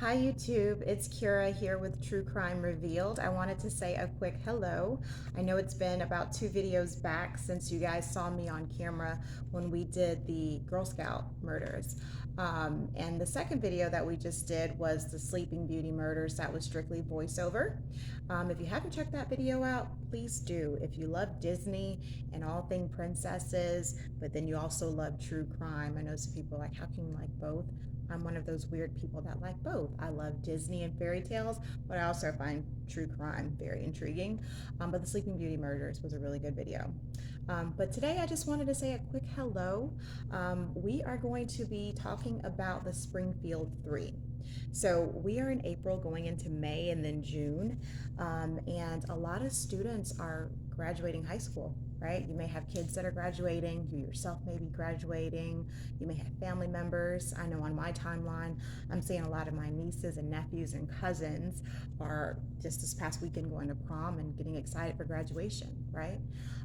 Hi YouTube, it's Kira here with True Crime Revealed. I wanted to say a quick hello. I know it's been about 2 videos back since you guys saw me on camera when we did the Girl Scout murders. And the second video that we just did was the Sleeping Beauty murders. That was strictly voiceover. If you haven't checked that video out, please do. If you love Disney and all thing princesses, but then you also love true crime. I know some people are like, how can you like both? I'm one of those weird people that like both. I love Disney and fairy tales, but I also find true crime very intriguing. But the Sleeping Beauty murders was a really good video. But today I just wanted to say a quick hello. We are going to be talking about the Springfield Three. So we are in April going into May and then June. And a lot of students are graduating high school, right? You may have kids that are graduating, you yourself may be graduating, you may have family members. I know on my timeline, I'm seeing a lot of my nieces and nephews and cousins are just this past weekend going to prom and getting excited for graduation, right?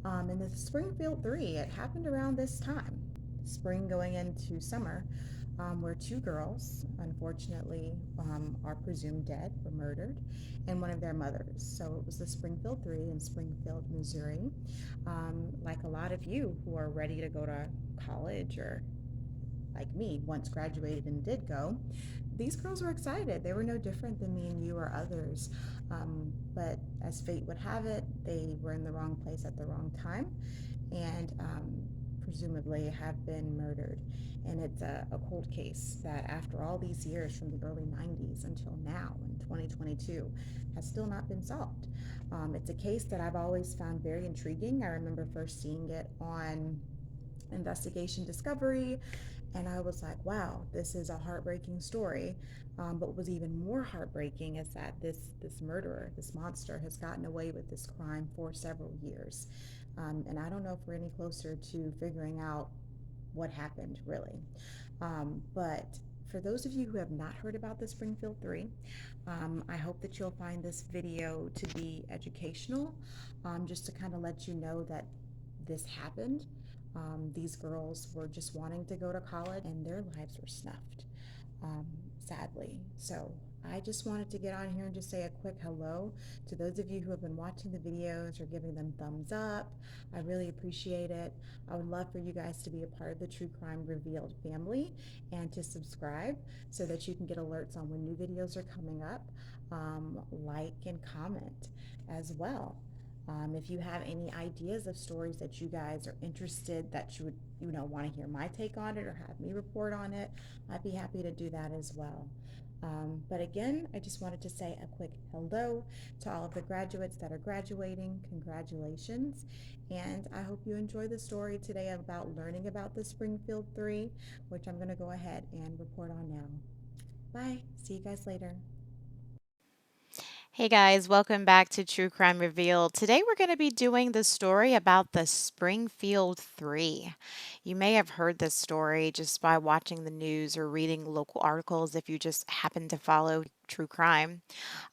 And the Springfield Three, it happened around this time, spring going into summer, where two girls, unfortunately, are presumed dead or murdered, and one of their mothers. So it was the Springfield Three in Springfield, Missouri. Like a lot of you who are ready to go to college or like me, once graduated and did go, these girls were excited. They were no different than me and you or others. But as fate would have it, they were in the wrong place at the wrong time and presumably have been murdered. And it's a cold case that, after all these years from the early 90s until now in 2022, has still not been solved. It's a case that I've always found very intriguing. I remember first seeing it on Investigation Discovery, and I was like, wow, this is a heartbreaking story. But what was even more heartbreaking is that this murderer, this monster, has gotten away with this crime for several years. And I don't know if we're any closer to figuring out what happened, really. But for those of you who have not heard about the Springfield Three, I hope that you'll find this video to be educational, just to kind of let you know that this happened. These girls were just wanting to go to college and their lives were snuffed, sadly. So I just wanted to get on here and just say a quick hello to those of you who have been watching the videos or giving them thumbs up. I really appreciate it. I would love for you guys to be a part of the True Crime Revealed family and to subscribe so that you can get alerts on when new videos are coming up. Like and comment as well. If you have any ideas of stories that you guys are interested, that you would, want to hear my take on it or have me report on it, I'd be happy to do that as well. But again, I just wanted to say a quick hello to all of the graduates that are graduating. Congratulations. And I hope you enjoy the story today about learning about the Springfield Three, which I'm going to go ahead and report on now. Bye. See you guys later. Hey guys, welcome back to True Crime Revealed. Today we're going to be doing the story about the Springfield Three. You may have heard this story just by watching the news or reading local articles if you just happen to follow true crime.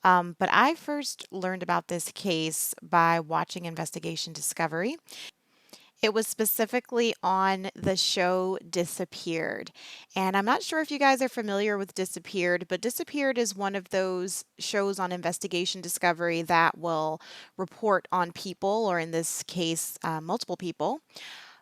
But I first learned about this case by watching Investigation Discovery. It was specifically on the show Disappeared. And I'm not sure if you guys are familiar with Disappeared, but Disappeared is one of those shows on Investigation Discovery that will report on people, or in this case, multiple people,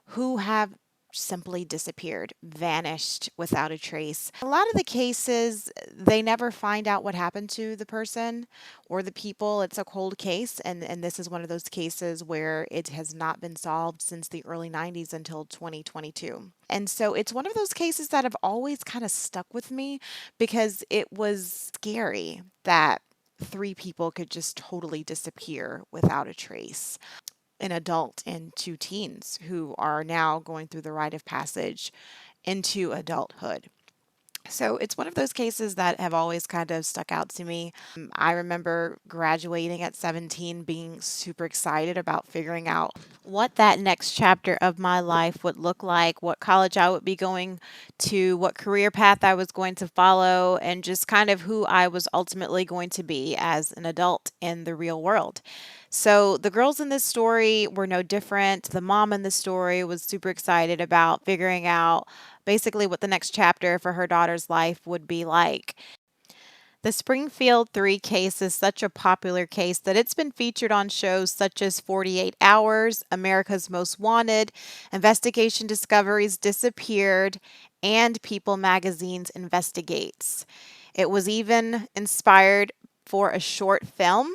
who have simply disappeared, vanished without a trace. A lot of the cases, they never find out what happened to the person or the people. It's a cold case, and this is one of those cases where it has not been solved since the early 90s until 2022. And so it's one of those cases that have always kind of stuck with me because it was scary that three people could just totally disappear without a trace, an adult and two teens who are now going through the rite of passage into adulthood. So it's one of those cases that have always kind of stuck out to me. I remember graduating at 17, being super excited about figuring out what that next chapter of my life would look like, what college I would be going to, what career path I was going to follow, and just kind of who I was ultimately going to be as an adult in the real world. So the girls in this story were no different. The mom in the story was super excited about figuring out basically what the next chapter for her daughter's life would be like. The Springfield Three case is such a popular case that it's been featured on shows such as 48 Hours, America's Most Wanted, Investigation Discoveries Disappeared, and People Magazine's Investigates. It was even inspired for a short film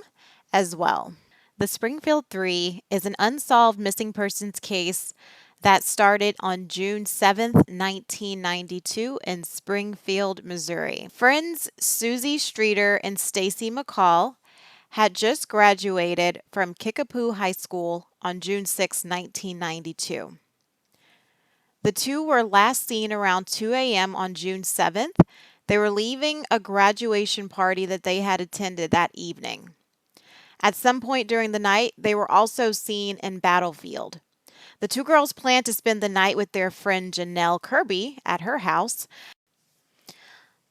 as well. The Springfield Three is an unsolved missing persons case that started on June 7th, 1992 in Springfield, Missouri. Friends Susie Streeter and Stacy McCall had just graduated from Kickapoo High School on June 6th, 1992. The two were last seen around 2 a.m. on June 7th. They were leaving a graduation party that they had attended that evening. At some point during the night, they were also seen in Battlefield. The two girls planned to spend the night with their friend Janelle Kirby at her house,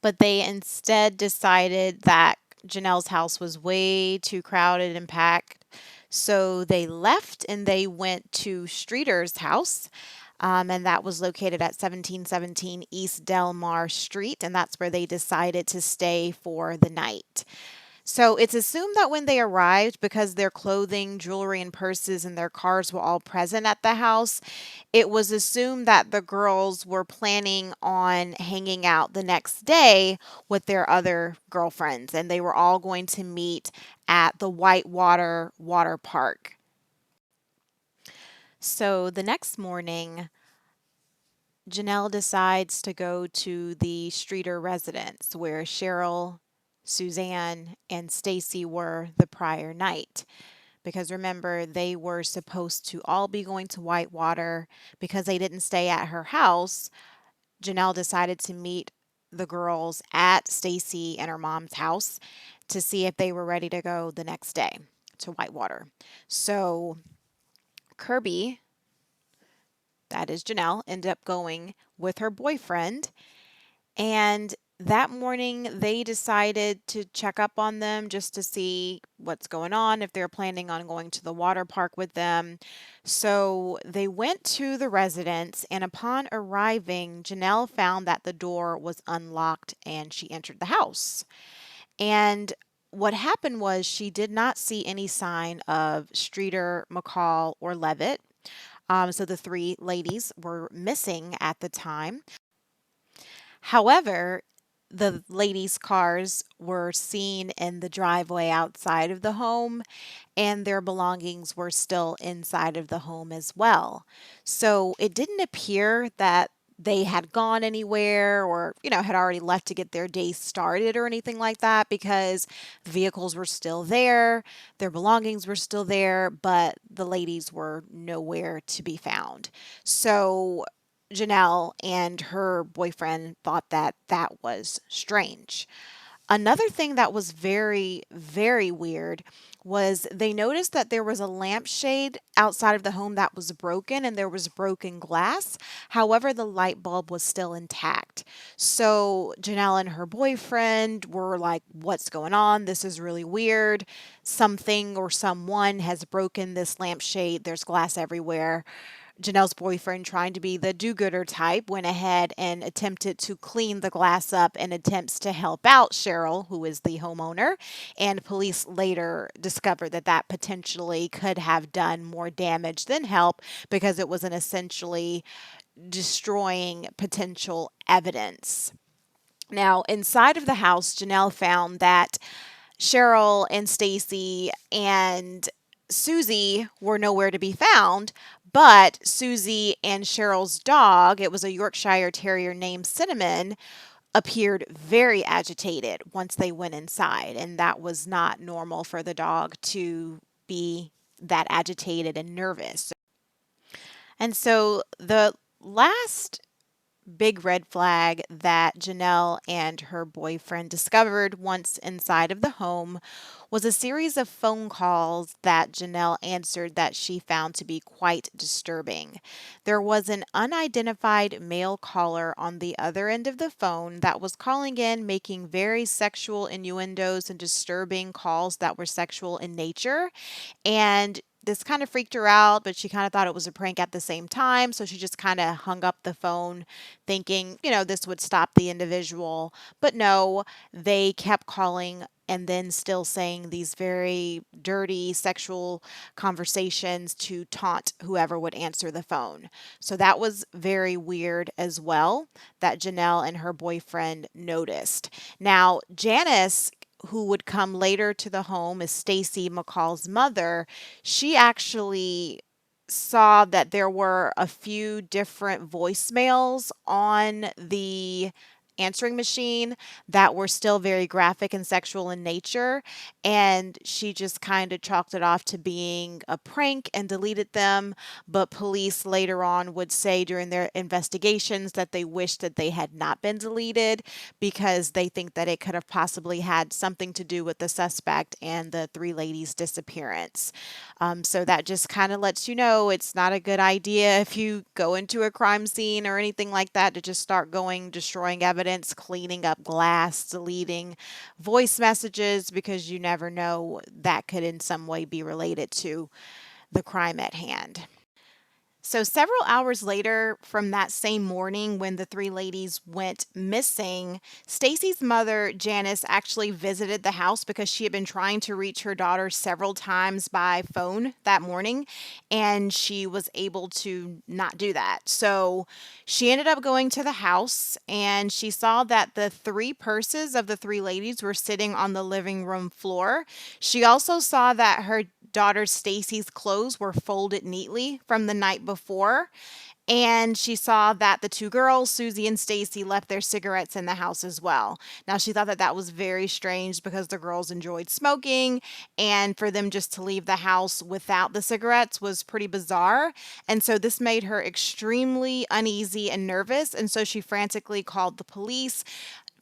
but they instead decided that Janelle's house was way too crowded and packed. So they left and they went to Streeter's house, and that was located at 1717 East Delmar Street, and that's where they decided to stay for the night. So it's assumed that when they arrived, because their clothing, jewelry, and purses and their cars were all present at the house, it was assumed that the girls were planning on hanging out the next day with their other girlfriends, and they were all going to meet at the Whitewater Water Park. So the next morning, Janelle decides to go to the Streeter residence where Sherrill, Suzanne, and Stacy were the prior night. Because remember, they were supposed to all be going to Whitewater. Because they didn't stay at her house, Janelle decided to meet the girls at Stacy and her mom's house to see if they were ready to go the next day to Whitewater. So Kirby, that is Janelle, ended up going with her boyfriend. And that morning, they decided to check up on them just to see what's going on, if they're planning on going to the water park with them. So they went to the residence, and upon arriving, Janelle found that the door was unlocked and she entered the house. And what happened was she did not see any sign of Streeter, McCall, or Levitt. So the three ladies were missing at the time. However, the ladies' cars were seen in the driveway outside of the home, and their belongings were still inside of the home as well. So it didn't appear that they had gone anywhere or, had already left to get their day started or anything like that, because vehicles were still there, their belongings were still there, but the ladies were nowhere to be found. So Janelle and her boyfriend thought that that was strange. Another thing that was very, very weird was they noticed that there was a lampshade outside of the home that was broken and there was broken glass. However, the light bulb was still intact. So Janelle and her boyfriend were like, "What's going on? This is really weird. Something or someone has broken this lampshade. There's glass everywhere." Janelle's boyfriend, trying to be the do gooder type, went ahead and attempted to clean the glass up in attempts to help out Sherrill, who is the homeowner. And police later discovered that that potentially could have done more damage than help, because it was an essentially destroying potential evidence. Now, inside of the house, Janelle found that Sherrill and Stacy and Susie were nowhere to be found, but Susie and Cheryl's dog, it was a Yorkshire Terrier named Cinnamon, appeared very agitated once they went inside, and that was not normal for the dog to be that agitated and nervous. And so the last big red flag that Janelle and her boyfriend discovered once inside of the home was a series of phone calls that Janelle answered that she found to be quite disturbing. There was an unidentified male caller on the other end of the phone that was calling in, making very sexual innuendos and disturbing calls that were sexual in nature. And this kind of freaked her out, but she kind of thought it was a prank at the same time. So she just kind of hung up the phone thinking, this would stop the individual. But no, they kept calling and then still saying these very dirty sexual conversations to taunt whoever would answer the phone. So that was very weird as well that Janelle and her boyfriend noticed. Now, Janice, who would come later to the home as Stacy McCall's mother, she actually saw that there were a few different voicemails on the answering machine that were still very graphic and sexual in nature, and she just kind of chalked it off to being a prank and deleted them. But police later on would say during their investigations that they wish that they had not been deleted because they think that it could have possibly had something to do with the suspect and the three ladies' disappearance. So that just kind of lets you know it's not a good idea if you go into a crime scene or anything like that to just start going, destroying evidence, cleaning up glass, deleting voice messages, because you never know that could in some way be related to the crime at hand. So, several hours later from that same morning when the three ladies went missing, Stacy's mother, Janice, actually visited the house because she had been trying to reach her daughter several times by phone that morning, and she was able to not do that. So, she ended up going to the house and she saw that the three purses of the three ladies were sitting on the living room floor. She also saw that her daughter Stacy's clothes were folded neatly from the night before. And she saw that the two girls, Susie and Stacy, left their cigarettes in the house as well. Now, she thought that that was very strange because the girls enjoyed smoking, and for them just to leave the house without the cigarettes was pretty bizarre. And so, this made her extremely uneasy and nervous. And so, she frantically called the police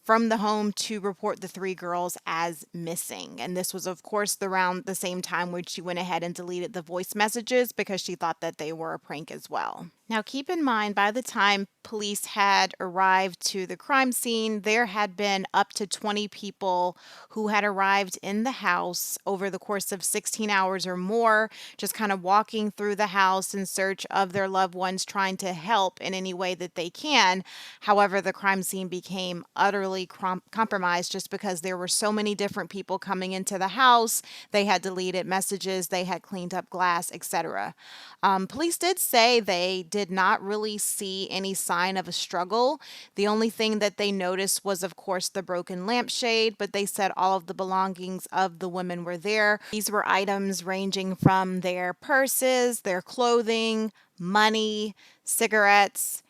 from the home to report the three girls as missing. And this was, of course, around the same time when she went ahead and deleted the voice messages because she thought that they were a prank as well. Now, keep in mind, by the time police had arrived to the crime scene, there had been up to 20 people who had arrived in the house over the course of 16 hours or more, just kind of walking through the house in search of their loved ones, trying to help in any way that they can. However, the crime scene became utterly compromised just because there were so many different people coming into the house. They had deleted messages, they had cleaned up glass, etc. Police did say they did not really see any sign of a struggle. The only thing that they noticed was, of course, the broken lampshade, but they said all of the belongings of the women were there. These were items ranging from their purses, their clothing, money, cigarettes,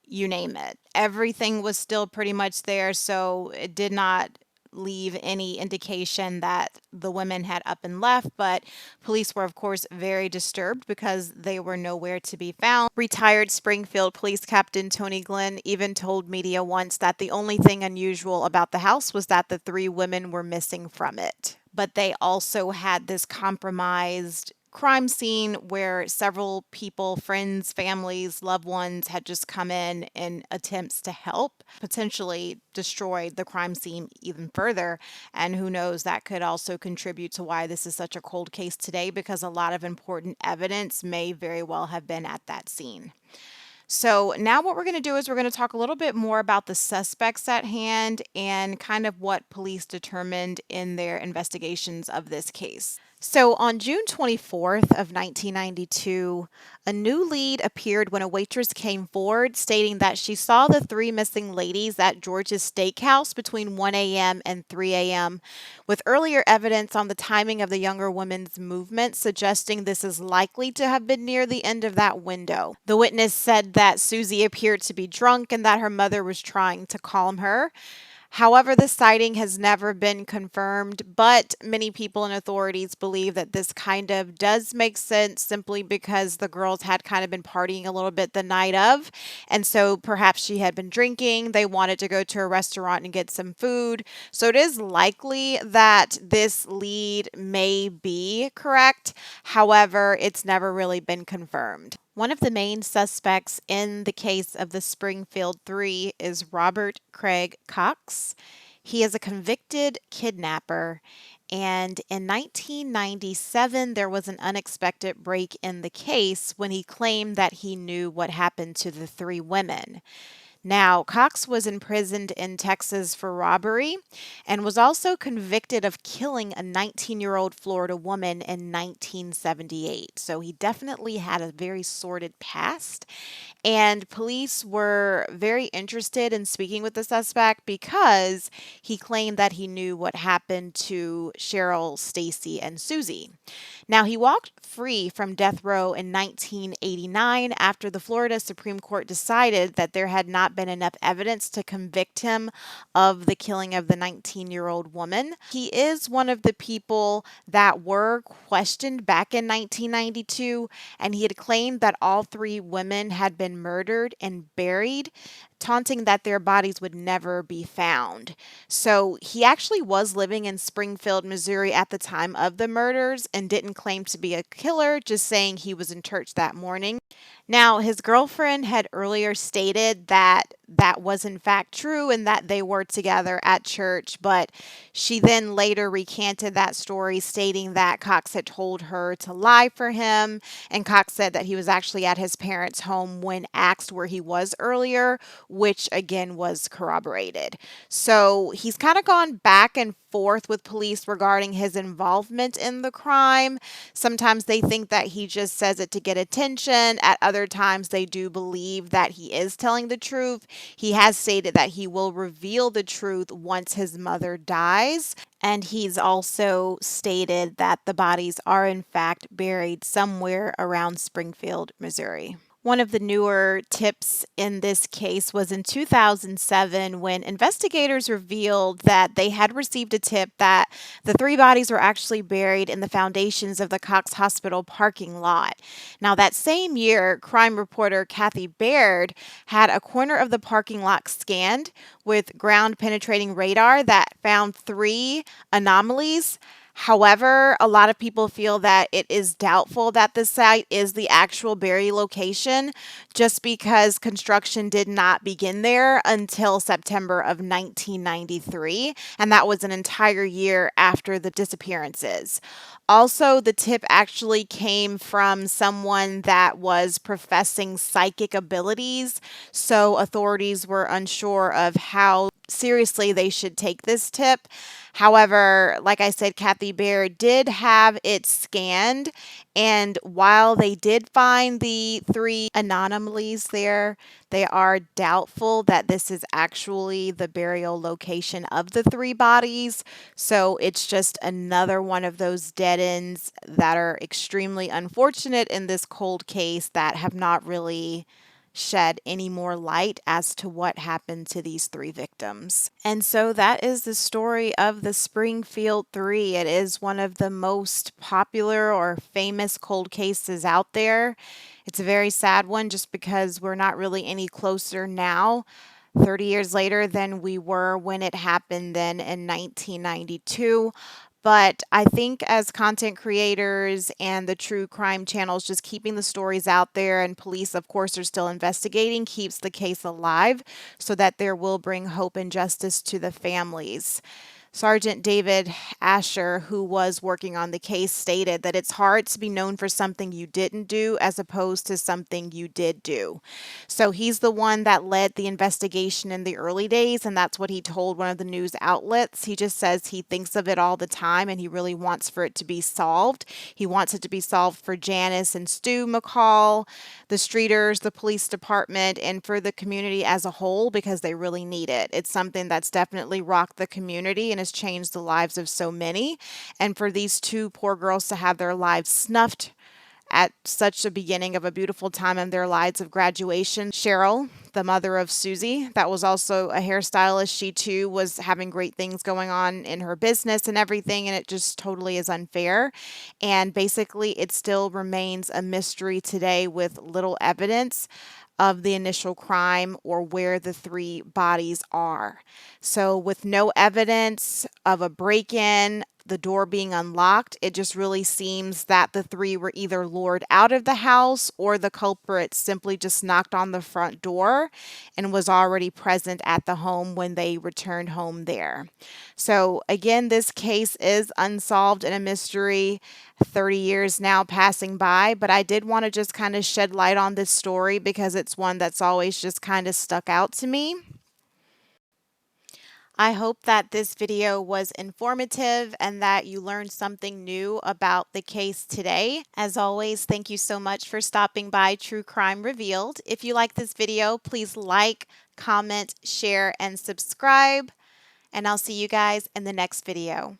you name it. Everything was still pretty much there, so it did not leave any indication that the women had up and left, but police were, of course, very disturbed because they were nowhere to be found. Retired Springfield Police Captain Tony Glenn even told media once that the only thing unusual about the house was that the three women were missing from it. But they also had this compromised crime scene where several people, friends, families, loved ones had just come in attempts to help, potentially destroy the crime scene even further. And who knows, that could also contribute to why this is such a cold case today, because a lot of important evidence may very well have been at that scene. So, now what we're going to do is we're going to talk a little bit more about the suspects at hand and kind of what police determined in their investigations of this case. So, on June 24th of 1992, a new lead appeared when a waitress came forward stating that she saw the three missing ladies at George's Steakhouse between 1 a.m. and 3 a.m., with earlier evidence on the timing of the younger woman's movement suggesting this is likely to have been near the end of that window. The witness said that Susie appeared to be drunk and that her mother was trying to calm her. However, the sighting has never been confirmed, but many people and authorities believe that this kind of does make sense simply because the girls had kind of been partying a little bit the night of. And so perhaps she had been drinking. They wanted to go to a restaurant and get some food. So it is likely that this lead may be correct. However, it's never really been confirmed. One of the main suspects in the case of the Springfield Three is Robert Craig Cox. He is a convicted kidnapper, and in 1997, there was an unexpected break in the case when he claimed that he knew what happened to the three women. Now, Cox was imprisoned in Texas for robbery and was also convicted of killing a 19-year-old Florida woman in 1978. So he definitely had a very sordid past. And police were very interested in speaking with the suspect because he claimed that he knew what happened to Sherrill, Stacy, and Susie. Now, he walked free from death row in 1989 after the Florida Supreme Court decided that there had not been enough evidence to convict him of the killing of the 19-year-old woman. He is one of the people that were questioned back in 1992, and he had claimed that all three women had been murdered and buried, taunting that their bodies would never be found. So he actually was living in Springfield, Missouri at the time of the murders and didn't claim to be a killer, just saying he was in church that morning. Now, his girlfriend had earlier stated that that was in fact true and that they were together at church, but she then later recanted that story, stating that Cox had told her to lie for him. And Cox said that he was actually at his parents' home when asked where he was earlier, which again was corroborated. So he's kind of gone back and forth with police regarding his involvement in the crime. Sometimes they think that he just says it to get attention. At other times, they do believe that he is telling the truth. He has stated that he will reveal the truth once his mother dies. And he's also stated that the bodies are, in fact, buried somewhere around Springfield, Missouri. One of the newer tips in this case was in 2007 when investigators revealed that they had received a tip that the three bodies were actually buried in the foundations of the Cox Hospital parking lot. Now, that same year, crime reporter Kathy Baird had a corner of the parking lot scanned with ground penetrating radar that found three anomalies. However, a lot of people feel that it is doubtful that the site is the actual burial location just because construction did not begin there until September of 1993, and that was an entire year after the disappearances. Also, the tip actually came from someone that was professing psychic abilities, so authorities were unsure of how seriously they should take this tip. However, like I said, Kathy Bear did have it scanned, and while they did find the three anomalies there, they are doubtful that this is actually the burial location of the three bodies. So it's just another one of those dead ends that are extremely unfortunate in this cold case that have not really shed any more light as to what happened to these three victims. And so that is the story of the Springfield Three. It is one of the most popular or famous cold cases out there. It's a very sad one just because we're not really any closer now, 30 years later, than we were when it happened then in 1992. But I think as content creators and the true crime channels, just keeping the stories out there, and police, of course, are still investigating, keeps the case alive so that there will bring hope and justice to the families. Sergeant David Asher, who was working on the case, stated that it's hard to be known for something you didn't do as opposed to something you did do. So he's the one that led the investigation in the early days, and that's what he told one of the news outlets. He just says he thinks of it all the time and he really wants for it to be solved. He wants it to be solved for Janice and Stu McCall, the Streeters, the police department, and for the community as a whole because they really need it. It's something that's definitely rocked the community and has changed the lives of so many. And for these two poor girls to have their lives snuffed at such a beginning of a beautiful time in their lives of graduation. Sherrill, the mother of Susie, that was also a hairstylist. She too was having great things going on in her business and everything, and it just totally is unfair. And basically, it still remains a mystery today with little evidence of the initial crime or where the three bodies are. So, with no evidence of a break in, the door being unlocked, it just really seems that the three were either lured out of the house or the culprit simply just knocked on the front door and was already present at the home when they returned home there. So, again, this case is unsolved and a mystery, 30 years now passing by, but I did want to just kind of shed light on this story because it's one that's always just kind of stuck out to me. I hope that this video was informative and that you learned something new about the case today. As always, thank you so much for stopping by True Crime Revealed. If you like this video, please like, comment, share, and subscribe. And I'll see you guys in the next video.